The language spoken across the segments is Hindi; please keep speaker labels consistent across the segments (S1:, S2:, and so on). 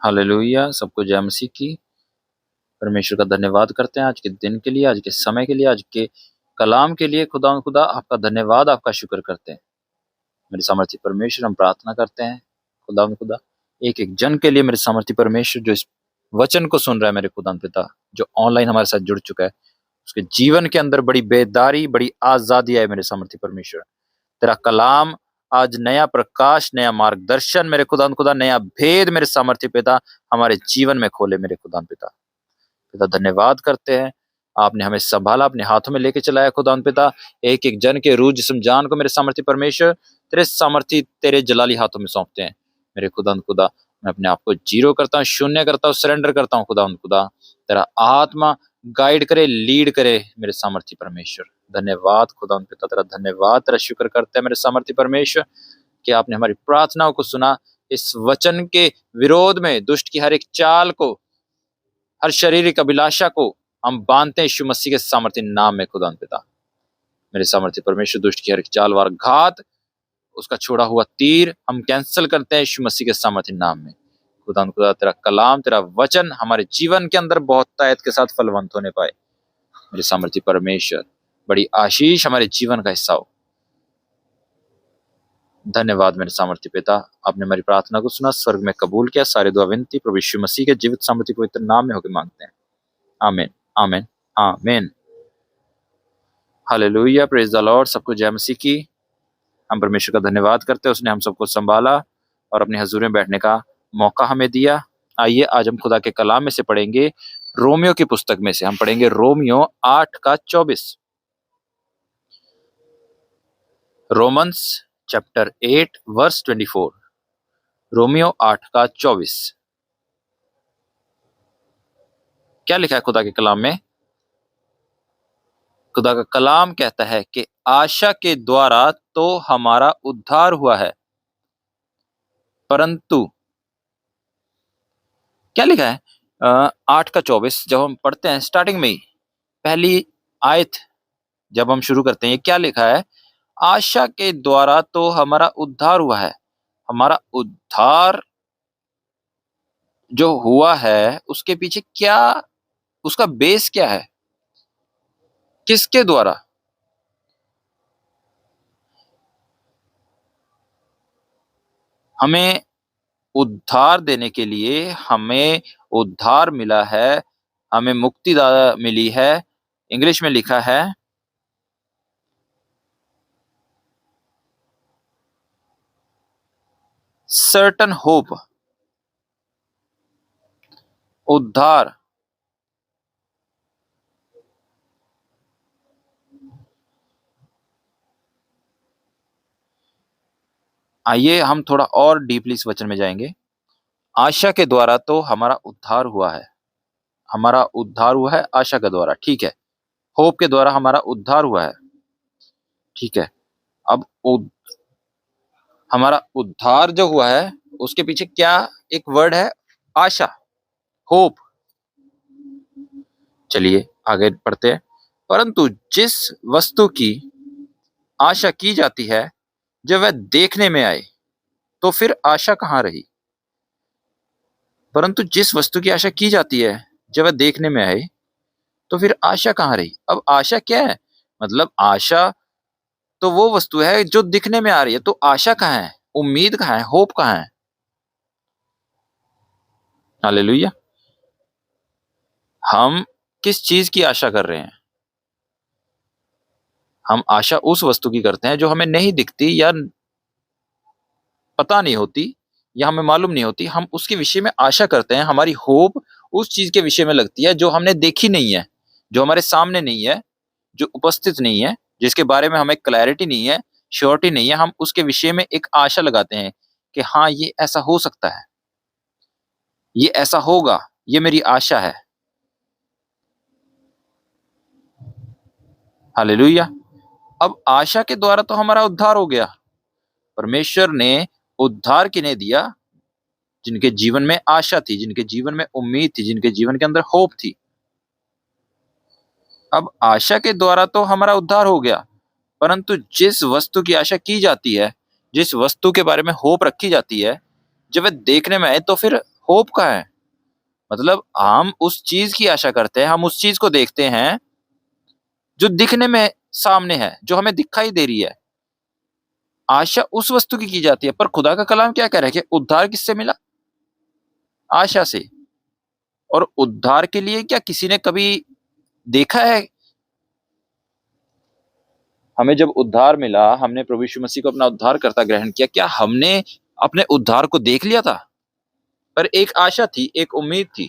S1: हालेलुया, सबको जय मसीह की। परमेश्वर का धन्यवाद करते हैं आज के दिन के लिए, आज के समय के लिए, आज के कलाम के लिए। खुदा आपका धन्यवाद, आपका शुक्र करते हैं। मेरे सामर्थ्य परमेश्वर, हम प्रार्थना करते हैं खुदा एक एक जन के लिए। मेरे सामर्थ्य परमेश्वर जो इस वचन को सुन रहा है, मेरे खुदा पिता जो ऑनलाइन हमारे साथ जुड़ चुका है, उसके जीवन के अंदर बड़ी बेदारी, बड़ी आजादी आए। मेरे सामर्थ्य परमेश्वर, तेरा कलाम आज नया प्रकाश, नया मार्गदर्शन, मेरे खुदा नया भेद मेरे सामर्थ्य पिता हमारे जीवन में खोले। मेरे खुदा पिता धन्यवाद करते हैं, आपने हमें संभाला, अपने हाथों में लेके चलाया। खुदा पिता एक एक जन के रूह जिस्म जान को मेरे सामर्थ्य परमेश्वर तेरे सामर्थ्य, तेरे जलाली हाथों में सौंपते हैं। मेरे खुदा मैं अपने आप को जीरो करता हूँ, शून्य करता हूँ, सरेंडर करता हूँ। खुदा तेरा आत्मा गाइड करे, लीड करे मेरे सामर्थ्य परमेश्वर। धन्यवाद खुदा पिता, तेरा धन्यवाद, तेरा शुक्र करते हैं मेरे सामर्थ्य परमेश्वर कि आपने हमारी प्रार्थनाओं को सुना। इस वचन के विरोध में दुष्ट की हर एक चाल को, हर शारीरिक अभिलाषा को हम बांधते हैं यीशु मसीह के सामर्थ्य नाम में। खुदा पिता मेरे सामर्थ्य परमेश्वर, दुष्ट की हर एक चाल वार घात, उसका छोड़ा हुआ तीर हम कैंसिल करते हैं यीशु मसीह के सामर्थ्य नाम में। खुदा तेरा कलाम, तेरा वचन हमारे जीवन के अंदर बहुत तायत के साथ फलवंत होने पाए। मेरे सामर्थ्य परमेश्वर, बड़ी आशीष हमारे जीवन का हिस्सा हो। धन्यवाद मेरे सामर्थ्य पिता, आपने हमारी प्रार्थना को सुना, स्वर्ग में कबूल किया। सारे दुआ विनती प्रभु यीशु मसीह के जीवित सामर्थ्य पवित्र नाम में होकर मांगते हैं। आमीन, आमीन, आमीन। Hallelujah, praise the Lord. सबको जय मसीह की। हम परमेश्वर का धन्यवाद करते हैं, उसने हम सबको संभाला और अपने हजूर में बैठने का मौका हमें दिया। आइए आज हम खुदा के कलाम में से पढ़ेंगे, रोमियो की पुस्तक में से हम पढ़ेंगे Romans 8:24। Romans chapter 8 verse 24। Romans 8:24। क्या लिखा है खुदा के कलाम में? खुदा का कलाम कहता है कि आशा के द्वारा तो हमारा उद्धार हुआ है, परंतु क्या लिखा है 8:24? जब हम पढ़ते हैं स्टार्टिंग में ही पहली आयत जब हम शुरू करते हैं, क्या लिखा है? आशा के द्वारा तो हमारा उद्धार हुआ है। हमारा उद्धार जो हुआ है उसके पीछे क्या, उसका बेस क्या है? किसके द्वारा? हमें उद्धार देने के लिए, हमें उद्धार मिला है, हमें मुक्ति मिली है। इंग्लिश में लिखा है सर्टन होप। उद्धार आइए हम थोड़ा और डीपली इस वचन में जाएंगे। आशा के द्वारा तो हमारा उद्धार हुआ है। हमारा उद्धार हुआ है आशा के द्वारा, ठीक है। होप के द्वारा हमारा उद्धार हुआ है, ठीक है। अब हमारा उद्धार जो हुआ है उसके पीछे क्या एक वर्ड है? आशा, होप। चलिए आगे पढ़ते हैं। परंतु जिस वस्तु की आशा की जाती है जब वह देखने में आए तो फिर आशा कहाँ रही? परंतु जिस वस्तु की आशा की जाती है जब वह देखने में आए तो फिर आशा कहाँ रही? अब आशा क्या है? मतलब आशा तो वो वस्तु है जो दिखने में आ रही है, तो आशा कहाँ है? उम्मीद कहाँ है? होप कहाँ है? हालेलुया। हम किस चीज की आशा कर रहे हैं? हम आशा उस वस्तु की करते हैं जो हमें नहीं दिखती या पता नहीं होती या हमें मालूम नहीं होती। हम उसके विषय में आशा करते हैं। हमारी होप उस चीज के विषय में लगती है जो हमने देखी नहीं है, जो हमारे सामने नहीं है, जो उपस्थित नहीं है, जिसके बारे में हमें क्लैरिटी नहीं है, श्योरिटी नहीं है। हम उसके विषय में एक आशा लगाते हैं कि हाँ ये ऐसा हो सकता है, ये ऐसा होगा, ये मेरी आशा है। हालेलुया। अब आशा के द्वारा तो हमारा उद्धार हो गया। परमेश्वर ने उद्धार किन्हें दिया? जिनके जीवन में आशा थी, जिनके जीवन में उम्मीद थी, जिनके जीवन के अंदर होप थी। अब आशा के द्वारा तो हमारा उद्धार हो गया, परंतु जिस वस्तु की आशा की जाती है, जिस वस्तु के बारे में होप रखी जाती है, जब वह देखने में आए तो फिर होप का है। मतलब हम उस चीज की आशा करते हैं, हम उस चीज को देखते हैं जो दिखने में सामने है, जो हमें दिखाई दे रही है। आशा उस वस्तु की जाती है, पर खुदा का कलाम क्या कह रहा है कि उद्धार किससे मिला? आशा से। और उद्धार के लिए क्या किसी ने कभी देखा है? हमें जब उद्धार मिला, हमने प्रभु यीशु मसीह को अपना उद्धारकर्ता ग्रहण किया, क्या हमने अपने उद्धार को देख लिया था? पर एक आशा थी, एक उम्मीद थी।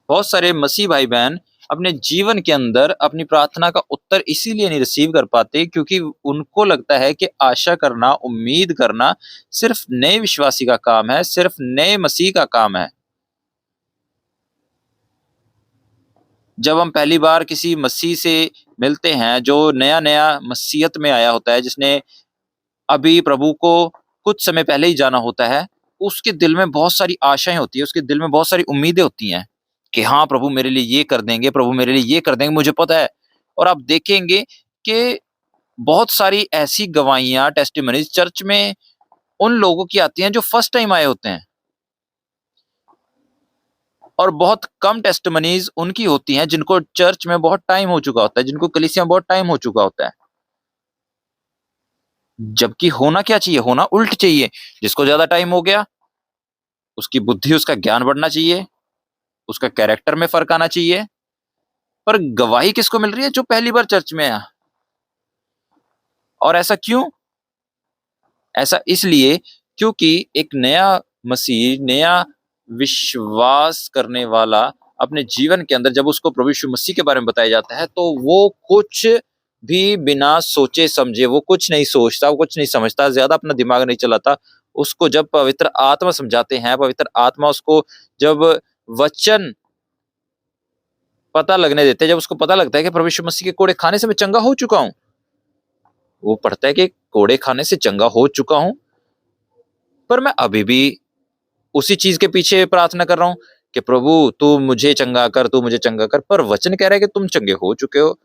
S1: बहुत सारे मसीह भाई बहन अपने जीवन के अंदर अपनी प्रार्थना का उत्तर इसीलिए नहीं रिसीव कर पाते क्योंकि उनको लगता है कि आशा करना, उम्मीद करना सिर्फ नए विश्वासी का काम है, सिर्फ नए मसीह का काम है। जब हम पहली बार किसी मसीह से मिलते हैं जो नया नया मसीहत में आया होता है, जिसने अभी प्रभु को कुछ समय पहले ही जाना होता है, उसके दिल में बहुत सारी आशाएं होती है, उसके दिल में बहुत सारी उम्मीदें होती हैं कि हाँ प्रभु मेरे लिए ये कर देंगे, प्रभु मेरे लिए ये कर देंगे, मुझे पता है। और आप देखेंगे कि बहुत सारी ऐसी गवाहियां, टेस्टिमनीज चर्च में उन लोगों की आती हैं जो फर्स्ट टाइम आए होते हैं, और बहुत कम टेस्टिमनीज उनकी होती हैं जिनको चर्च में बहुत टाइम हो चुका होता है, जिनको कलीसिया में बहुत टाइम हो चुका होता है। जबकि होना क्या चाहिए? होना उल्ट चाहिए। जिसको ज्यादा टाइम हो गया, उसकी बुद्धि, उसका ज्ञान बढ़ना चाहिए, उसका कैरेक्टर में फर्क आना चाहिए। पर गवाही किसको मिल रही है? जो पहली बार चर्च में आया। और ऐसा क्यों? ऐसा इसलिए क्योंकि एक नया मसीह, नया विश्वास करने वाला अपने जीवन के अंदर जब उसको प्रभु यीशु मसीह के बारे में बताया जाता है तो वो कुछ भी बिना सोचे समझे, वो कुछ नहीं सोचता, वो कुछ नहीं समझता, ज्यादा अपना दिमाग नहीं चलाता। उसको जब पवित्र आत्मा समझाते हैं, पवित्र आत्मा उसको जब वचन पता लगने देते हैं, जब उसको पता लगता है कि प्रभु यीशु मसीह के कोड़े खाने से मैं चंगा हो चुका हूं, वो पढ़ता है कि कोड़े खाने से चंगा हो चुका हूं, पर मैं अभी भी उसी चीज के पीछे प्रार्थना कर रहा हूं कि प्रभु तू मुझे चंगा कर, तू मुझे चंगा कर। पर वचन कह रहा है कि तुम चंगे हो चुके हो।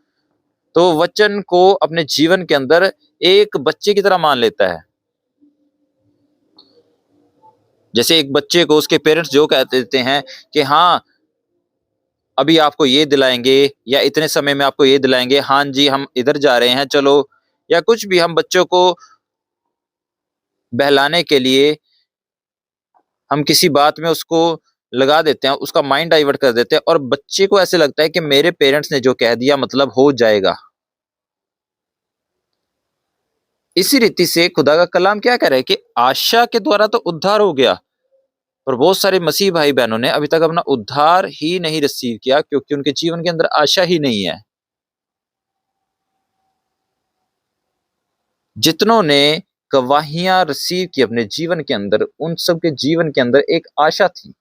S1: तो वचन को अपने जीवन के अंदर एक बच्चे की तरह मान लेता है। जैसे एक बच्चे को उसके पेरेंट्स जो कह देते हैं कि हाँ अभी आपको ये दिलाएंगे, या इतने समय में आपको ये दिलाएंगे, हाँ जी हम इधर जा रहे हैं चलो, या कुछ भी, हम बच्चों को बहलाने के लिए हम किसी बात में उसको लगा देते हैं, उसका माइंड डाइवर्ट कर देते हैं, और बच्चे को ऐसे लगता है कि मेरे पेरेंट्स ने जो कह दिया मतलब हो जाएगा। इसी रीति से खुदा का कलाम क्या कह रहा है कि आशा के द्वारा तो उद्धार हो गया, पर बहुत सारे मसीह भाई बहनों ने अभी तक अपना उद्धार ही नहीं रिसीव किया क्योंकि उनके जीवन के अंदर आशा ही नहीं है। जितनों ने गवाहियां रिसीव की अपने जीवन के अंदर, उन सब के जीवन के अंदर एक आशा थी,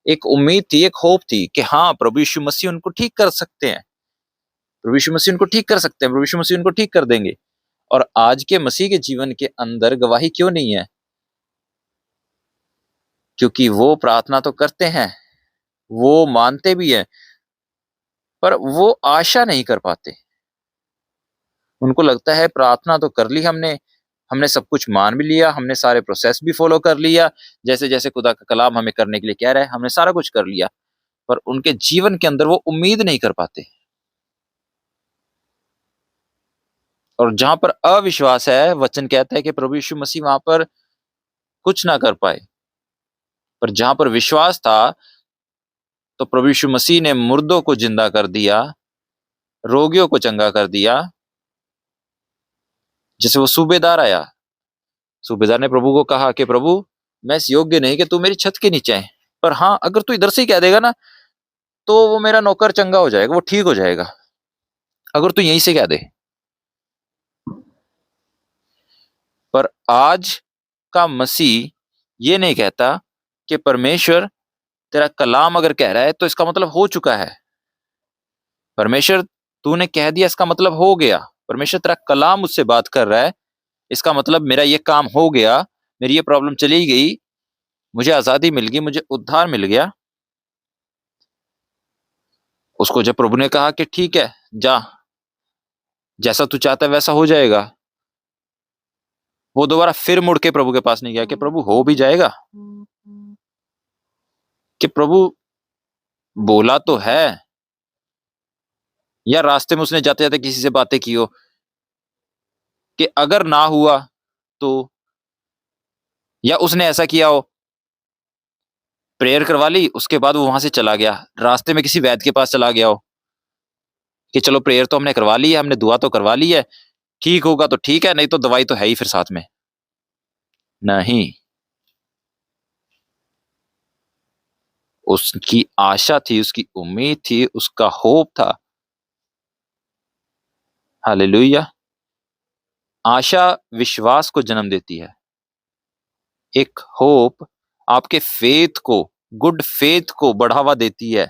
S1: एक उम्मीद थी, एक होप थी कि हाँ प्रभु यीशु मसीह उनको ठीक कर सकते हैं, प्रभु यीशु मसीह उनको ठीक कर सकते हैं, प्रभु यीशु मसीह उनको ठीक कर देंगे। और आज के मसीह के जीवन के अंदर गवाही क्यों नहीं है? क्योंकि वो प्रार्थना तो करते हैं, वो मानते भी हैं, पर वो आशा नहीं कर पाते। उनको लगता है प्रार्थना तो कर ली हमने, हमने सब कुछ मान भी लिया, हमने सारे प्रोसेस भी फॉलो कर लिया, जैसे जैसे खुदा का कलाम हमें करने के लिए कह रहा है, हमने सारा कुछ कर लिया, पर उनके जीवन के अंदर वो उम्मीद नहीं कर पाते। और जहां पर अविश्वास है, वचन कहता है कि प्रभु यीशु मसीह वहां पर कुछ ना कर पाए। पर जहां पर विश्वास था, तो प्रभु यीशु मसीह ने मुर्दों को जिंदा कर दिया, रोगियों को चंगा कर दिया। जैसे वो सूबेदार आया, सूबेदार ने प्रभु को कहा कि प्रभु मैं इस योग्य नहीं कि तू मेरी छत के नीचे है, पर हाँ अगर तू इधर से ही कह देगा ना तो वो मेरा नौकर चंगा हो जाएगा, वो ठीक हो जाएगा, अगर तू यहीं से कह दे। पर आज का मसीह ये नहीं कहता कि परमेश्वर तेरा कलाम अगर कह रहा है तो इसका मतलब हो चुका है। परमेश्वर तूने कह दिया इसका मतलब हो गया। परमेश्वर तेरा कलाम मुझसे बात कर रहा है, इसका मतलब मेरा ये काम हो गया, मेरी ये प्रॉब्लम चली गई, मुझे आजादी मिल गई, मुझे उद्धार मिल गया। उसको जब प्रभु ने कहा कि ठीक है जा, जैसा तू चाहता है वैसा हो जाएगा, वो दोबारा फिर मुड़ के प्रभु के पास नहीं गया कि प्रभु हो भी जाएगा। कि प्रभु बोला तो है, या रास्ते में उसने जाते जाते किसी से बातें की हो कि अगर ना हुआ तो, या उसने ऐसा किया हो, प्रेयर करवा ली, उसके बाद वो वहां से चला गया, रास्ते में किसी वैद्य के पास चला गया हो कि चलो प्रेयर तो हमने करवा ली है, हमने दुआ तो करवा ली है, ठीक होगा तो ठीक है, नहीं तो दवाई तो है ही फिर साथ में। नहीं, उसकी आशा थी, उसकी उम्मीद थी, उसका होप था। हालेलुया। आशा विश्वास को जन्म देती है। एक होप आपके फेथ को, गुड फेथ को बढ़ावा देती है।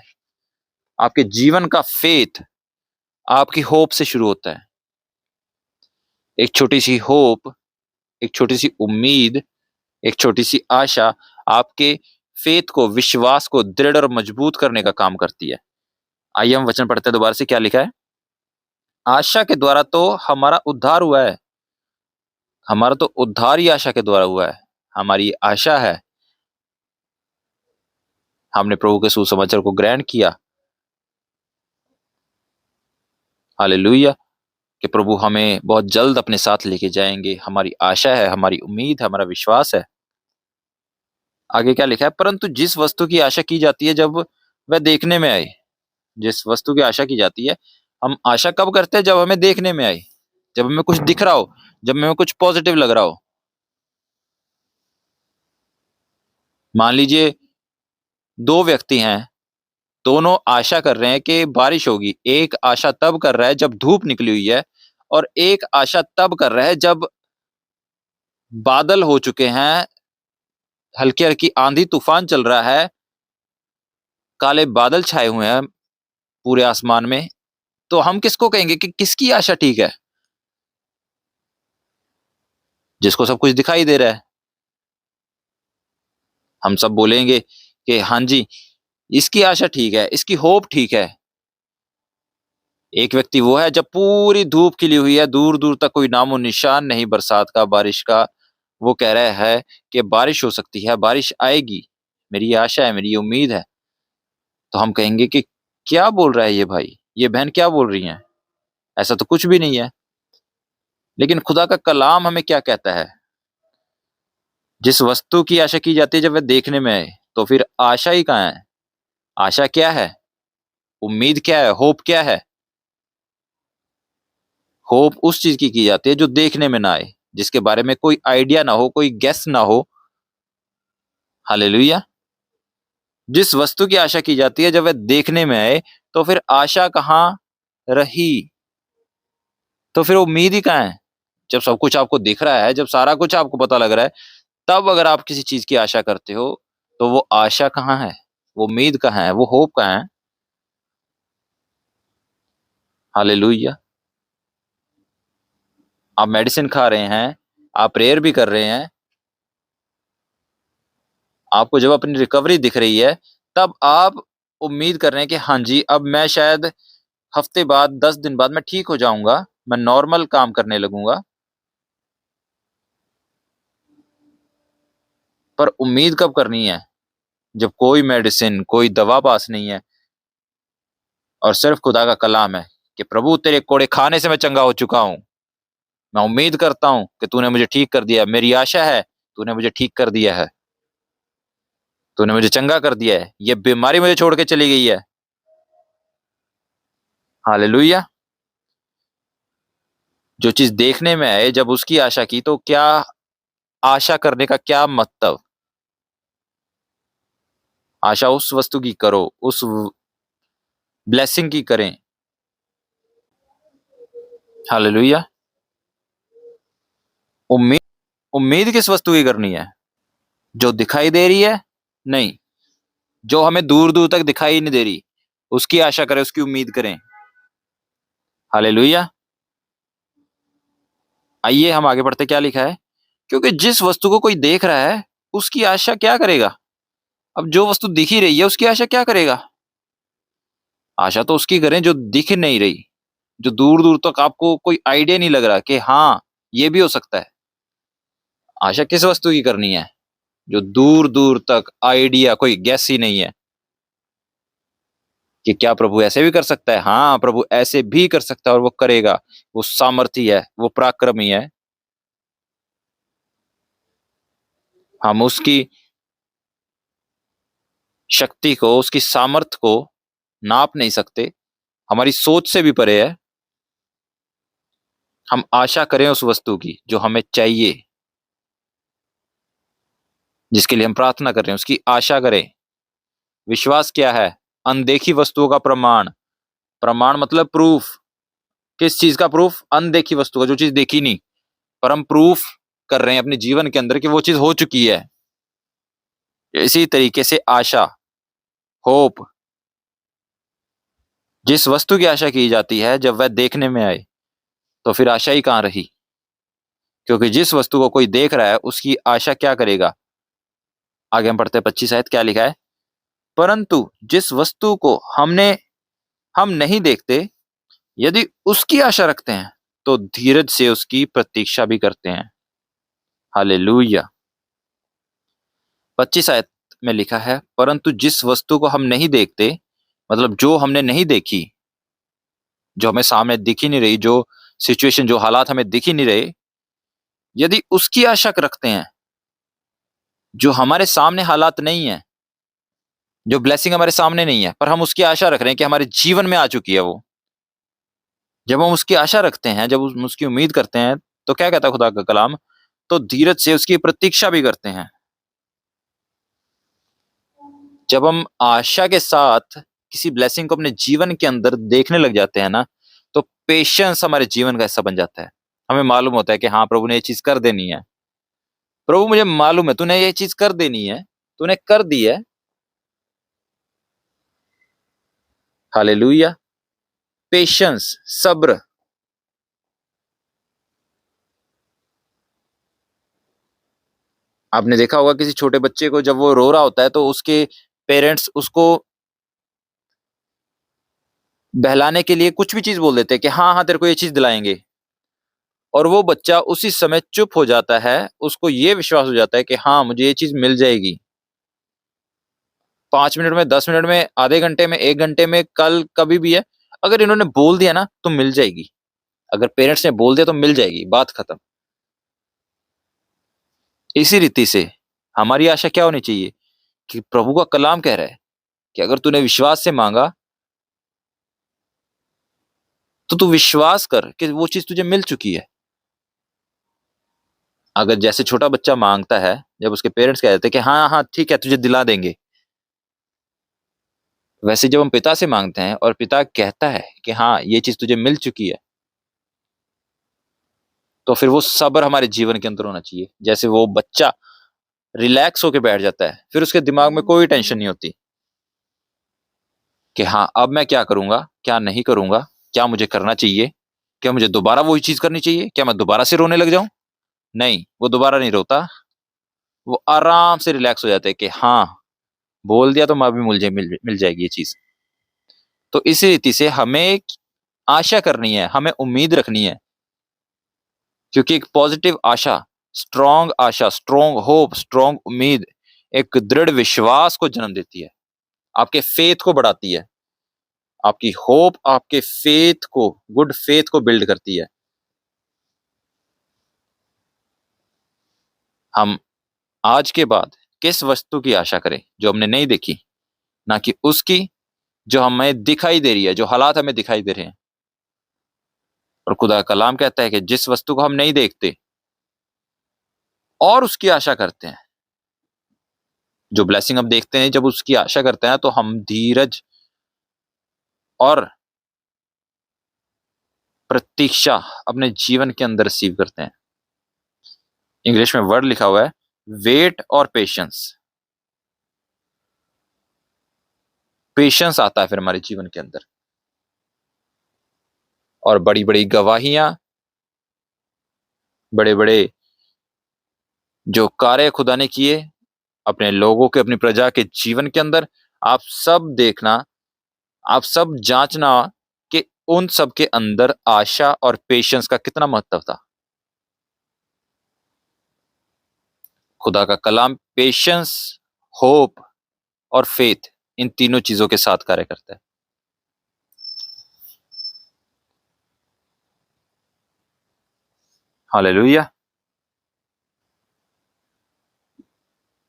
S1: आपके जीवन का फेथ आपकी होप से शुरू होता है। एक छोटी सी होप, एक छोटी सी उम्मीद, एक छोटी सी आशा आपके फेथ को, विश्वास को दृढ़ और मजबूत करने का काम करती है। आइए हम वचन पढ़ते हैं दोबारा से, क्या लिखा है। आशा के द्वारा तो हमारा उद्धार हुआ है। हमारा तो उद्धार ही आशा के द्वारा हुआ है। हमारी आशा है, हमने प्रभु के सुसमाचार को ग्रहण किया। हालेलुया। कि प्रभु हमें बहुत जल्द अपने साथ लेके जाएंगे। हमारी आशा है, हमारी उम्मीद है, हमारा विश्वास है। आगे क्या लिखा है, परंतु जिस वस्तु की आशा की जाती है जब वह देखने में आए। जिस वस्तु की आशा की जाती है, हम आशा कब करते हैं, जब हमें देखने में आए, जब हमें कुछ दिख रहा हो, जब हमें कुछ पॉजिटिव लग रहा हो। मान लीजिए दो व्यक्ति हैं, दोनों आशा कर रहे हैं कि बारिश होगी। एक आशा तब कर रहा है जब धूप निकली हुई है, और एक आशा तब कर रहा है जब बादल हो चुके हैं, हल्की हल्की आंधी तूफान चल रहा है, काले बादल छाए हुए हैं पूरे आसमान में। तो हम किसको कहेंगे कि किसकी आशा ठीक है? जिसको सब कुछ दिखाई दे रहा है। हम सब बोलेंगे कि हाँ जी, इसकी आशा ठीक है, इसकी होप ठीक है। एक व्यक्ति वो है जब पूरी धूप खिली हुई है, दूर दूर तक कोई नामो निशान नहीं बरसात का, बारिश का। वो कह रहा है कि बारिश हो सकती है, बारिश आएगी, मेरी आशा है, मेरी उम्मीद है। तो हम कहेंगे कि क्या बोल रहा है ये भाई, ये बहन क्या बोल रही है, ऐसा तो कुछ भी नहीं है। लेकिन खुदा का कलाम हमें क्या कहता है, जिस वस्तु की आशा की जाती है जब वह देखने में आए, तो फिर आशा ही कहाँ है? आशा क्या है? उम्मीद क्या है? होप क्या है? होप उस चीज की जाती है जो देखने में ना आए, जिसके बारे में कोई आइडिया ना हो, कोई गेस ना हो। हालेलुया। जिस वस्तु की आशा की जाती है जब वह देखने में आए, तो फिर आशा कहाँ रही? तो फिर उम्मीद ही कहाँ है? जब सब कुछ आपको दिख रहा है, जब सारा कुछ आपको पता लग रहा है, तब अगर आप किसी चीज की आशा करते हो, तो वो आशा कहाँ है? वो उम्मीद कहाँ है? वो होप कहाँ है? हालेलुया। आप मेडिसिन खा रहे हैं, आप प्रेयर भी कर रहे हैं, आपको जब अपनी रिकवरी दिख रही है, तब आप उम्मीद कर रहे हैं कि हाँ जी, अब मैं शायद हफ्ते बाद, 10 दिन बाद मैं ठीक हो जाऊंगा, मैं नॉर्मल काम करने लगूंगा। पर उम्मीद कब करनी है? जब कोई मेडिसिन, कोई दवा पास नहीं है, और सिर्फ खुदा का कलाम है कि प्रभु तेरे कोड़े खाने से मैं चंगा हो चुका हूं। मैं उम्मीद करता हूं कि तूने मुझे ठीक कर दिया, मेरी आशा है तूने मुझे ठीक कर दिया है, तूने मुझे चंगा कर दिया है, ये बीमारी मुझे छोड़ के चली गई है। हालेलुया। जो चीज देखने में आए, जब उसकी आशा की, तो क्या आशा करने का क्या मतलब? आशा उस वस्तु की करो, उस ब्लेसिंग की करें। हालेलुया। उम्मीद, उम्मीद किस वस्तु की करनी है? जो दिखाई दे रही है? नहीं, जो हमें दूर दूर तक दिखाई नहीं दे रही, उसकी आशा करें, उसकी उम्मीद करें। हालेलुया। आइए हम आगे बढ़ते, क्या लिखा है, क्योंकि जिस वस्तु को कोई देख रहा है, उसकी आशा क्या करेगा? अब जो वस्तु दिख ही रही है, उसकी आशा क्या करेगा? आशा तो उसकी करें जो दिख नहीं रही, जो दूर दूर तक आपको कोई आइडिया नहीं लग रहा कि हाँ ये भी हो सकता है। आशा किस वस्तु की करनी है? जो दूर दूर तक आइडिया, कोई गैस ही नहीं है। कि क्या प्रभु ऐसे भी कर सकता है? हाँ, प्रभु ऐसे भी कर सकता है और वो करेगा। वो सामर्थी है, वो पराक्रमी है। हम उसकी शक्ति को, उसकी सामर्थ को नाप नहीं सकते, हमारी सोच से भी परे है। हम आशा करें उस वस्तु की जो हमें चाहिए, जिसके लिए हम प्रार्थना कर रहे हैं, उसकी आशा करें। विश्वास क्या है? अनदेखी वस्तुओं का प्रमाण। प्रमाण मतलब प्रूफ। किस चीज का प्रूफ? अनदेखी वस्तु का, जो चीज देखी नहीं, पर हम प्रूफ कर रहे हैं अपने जीवन के अंदर कि वो चीज हो चुकी है। इसी तरीके से आशा, होप, जिस वस्तु की आशा की जाती है जब वह देखने में आए, तो फिर आशा ही कहां रही? क्योंकि जिस वस्तु को कोई देख रहा है उसकी आशा क्या करेगा? आगे हम पढ़ते हैं 25 आयत, क्या लिखा है? परंतु जिस वस्तु को हम नहीं देखते, यदि उसकी आशा रखते हैं, तो धीरज से उसकी प्रतीक्षा भी करते हैं। हालेलुया। 25 आयत में लिखा है, परंतु जिस वस्तु को हम नहीं देखते, मतलब जो हमने नहीं देखी, जो हमें सामने दिख ही नहीं रही, जो सिचुएशन, जो हालात हमें दिख ही नहीं रहे, यदि उसकी आशा रखते हैं, जो हमारे सामने हालात नहीं है, जो ब्लेसिंग हमारे सामने नहीं है, पर हम उसकी आशा रख रहे हैं कि हमारे जीवन में आ चुकी है वो। जब हम उसकी आशा रखते हैं, जब उसकी उम्मीद करते हैं, तो क्या कहता है खुदा का कलाम? तो धीरज से उसकी प्रतीक्षा भी करते हैं। जब हम आशा के साथ किसी ब्लेसिंग को अपने जीवन के अंदर देखने लग जाते हैं ना, तो पेशेंस हमारे जीवन का हिस्सा बन जाता है। हमें मालूम होता है कि हाँ, प्रभु ने ये चीज कर देनी है। प्रभु, मुझे मालूम है तूने ये चीज कर देनी है, तूने कर दी है। हालेलुया। पेशेंस, सब्र। आपने देखा होगा किसी छोटे बच्चे को जब वो रो रहा होता है, तो उसके पेरेंट्स उसको बहलाने के लिए कुछ भी चीज बोल देते हैं कि हाँ हाँ तेरे को ये चीज दिलाएंगे, और वो बच्चा उसी समय चुप हो जाता है। उसको ये विश्वास हो जाता है कि हाँ, मुझे ये चीज मिल जाएगी। 5 मिनट में, 10 मिनट में, आधे घंटे में, 1 घंटे में, कल कभी भी है। अगर इन्होंने बोल दिया ना तो मिल जाएगी। अगर पेरेंट्स ने बोल दिया तो मिल जाएगी, बात खत्म। इसी रीति से हमारी आशा क्या होनी चाहिए? कि प्रभु का कलाम कह रहा है कि अगर तूने विश्वास से मांगा, तो तू विश्वास कर कि वो चीज तुझे मिल चुकी है। अगर जैसे छोटा बच्चा मांगता है, जब उसके पेरेंट्स कह देते हैं कि हाँ हाँ ठीक है तुझे दिला देंगे, वैसे जब हम पिता से मांगते हैं और पिता कहता है कि हाँ ये चीज तुझे मिल चुकी है, तो फिर वो सब्र हमारे जीवन के अंदर होना चाहिए। जैसे वो बच्चा रिलैक्स होके बैठ जाता है, फिर उसके दिमाग में कोई टेंशन नहीं होती कि हाँ अब मैं क्या करूंगा, क्या नहीं करूंगा, क्या मुझे करना चाहिए, क्या मुझे दोबारा वही चीज करनी चाहिए, क्या मैं दोबारा से रोने लग जाऊं? नहीं, वो दोबारा नहीं रोता। वो आराम से रिलैक्स हो जाता है कि हाँ, बोल दिया तो मैं अभी मुझे मिल जाएगी ये चीज। तो इसी रीति से हमें आशा करनी है, हमें उम्मीद रखनी है, क्योंकि एक पॉजिटिव आशा, स्ट्रॉन्ग होप, स्ट्रॉन्ग उम्मीद एक दृढ़ विश्वास को जन्म देती है, आपके फेथ को बढ़ाती है। आपकी होप आपके फेथ को, गुड फेथ को बिल्ड करती है। हम आज के बाद किस वस्तु की आशा करें जो हमने नहीं देखी, ना कि उसकी जो हमें दिखाई दे रही है, जो हालात हमें दिखाई दे रहे हैं। और खुदा का कलाम कहता है कि जिस वस्तु को हम नहीं देखते और उसकी आशा करते हैं, जो ब्लेसिंग हम देखते हैं, जब उसकी आशा करते हैं, तो हम धीरज और प्रतीक्षा अपने जीवन के अंदर रिसीव करते हैं। इंग्लिश में वर्ड लिखा हुआ है वेट और पेशेंस। पेशेंस आता है फिर हमारे जीवन के अंदर, और बड़ी बड़ी गवाहियां, बड़े बड़े जो कार्य खुदा ने किए अपने लोगों के, अपनी प्रजा के जीवन के अंदर, आप सब देखना, आप सब जांचना कि उन सब के अंदर आशा और पेशेंस का कितना महत्व था। खुदा का कलाम पेशेंस, होप और फेथ, इन तीनों चीजों के साथ कार्य करता है। हालेलुया।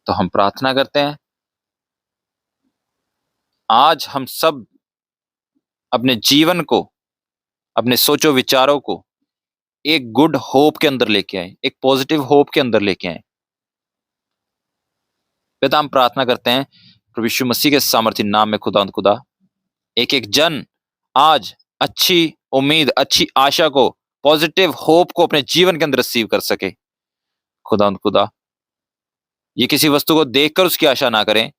S1: तो हम प्रार्थना करते हैं, आज हम सब अपने जीवन को, अपने सोचो विचारों को एक गुड होप के अंदर लेके आए, एक पॉजिटिव होप के अंदर लेके आए। पिता, हम प्रार्थना करते हैं प्रभु यीशु मसीह के सामर्थ्य नाम में, खुदा एक एक जन आज अच्छी उम्मीद, अच्छी आशा को, पॉजिटिव होप को अपने जीवन के अंदर रिसीव कर सके। खुदा ये किसी वस्तु को देखकर उसकी आशा ना करें,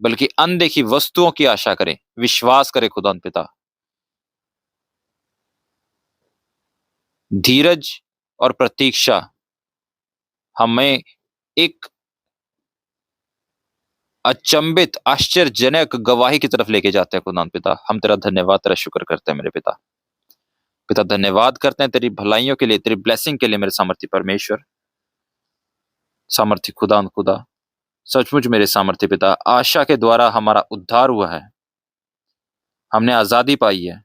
S1: बल्कि अनदेखी वस्तुओं की आशा करें, विश्वास करें। खुदा पिता, धीरज और प्रतीक्षा हमें एक अचंभित, आश्चर्यजनक गवाही की तरफ लेके जाते हैं। खुदा पिता, हम तेरा धन्यवाद, तेरा शुक्र करते हैं मेरे पिता। पिता, धन्यवाद करते हैं तेरी भलाइयों के लिए, तेरी ब्लेसिंग के लिए मेरे सामर्थ्य परमेश्वर। सामर्थ्य खुदा सचमुच मेरे सामर्थ्य पिता, आशा के द्वारा हमारा उद्धार हुआ है, हमने आजादी पाई है,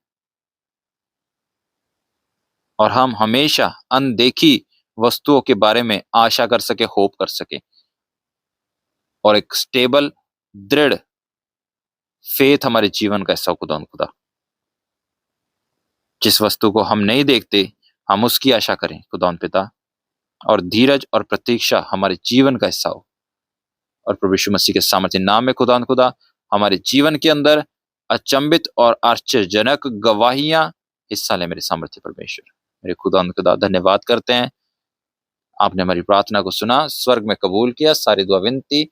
S1: और हम हमेशा अनदेखी वस्तुओं के बारे में आशा कर सके, होप कर सके, और एक स्टेबल, दृढ़ फेथ हमारे जीवन का हिस्सा खुदा। जिस वस्तु को हम नहीं देखते, हम उसकी आशा करें खुदा पिता, और धीरज और प्रतीक्षा हमारे जीवन का हिस्सा हो। और प्रभु यीशु मसीह के सामर्थ्य नाम में खुदा हमारे जीवन के अंदर अचंभित और आश्चर्यजनक गवाहियां हिस्सा ले मेरे सामर्थ्य परमेश्वर। मेरे खुदा धन्यवाद करते हैं, आपने हमारी प्रार्थना को सुना, स्वर्ग में कबूल किया। सारी दुआ विनती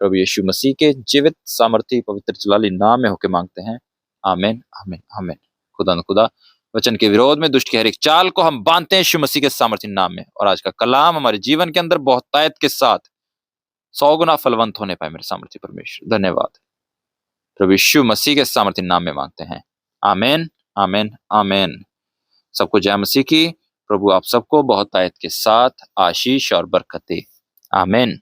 S1: प्रभु यीशु मसीह के जीवित, सामर्थ्य, पवित्र जलाली नाम में होके मांगते हैं। आमीन, आमीन, आमीन। खुदा वचन के विरोध में दुष्ट की हर एक चाल को हम बांधते हैं यीशु मसीह के सामर्थ्य नाम में। और आज का कलाम हमारे जीवन के अंदर बहुत तायत के साथ 100 गुना फलवंत होने पाए मेरे सामर्थ्य परमेश्वर। धन्यवाद। प्रभु यीशु मसीह के सामर्थ्य नाम में मांगते हैं। आमीन, आमीन, आमीन। सबको जय मसीह की। प्रभु आप सबको बहुत तायत के साथ आशीष और बरकत दे। आमीन।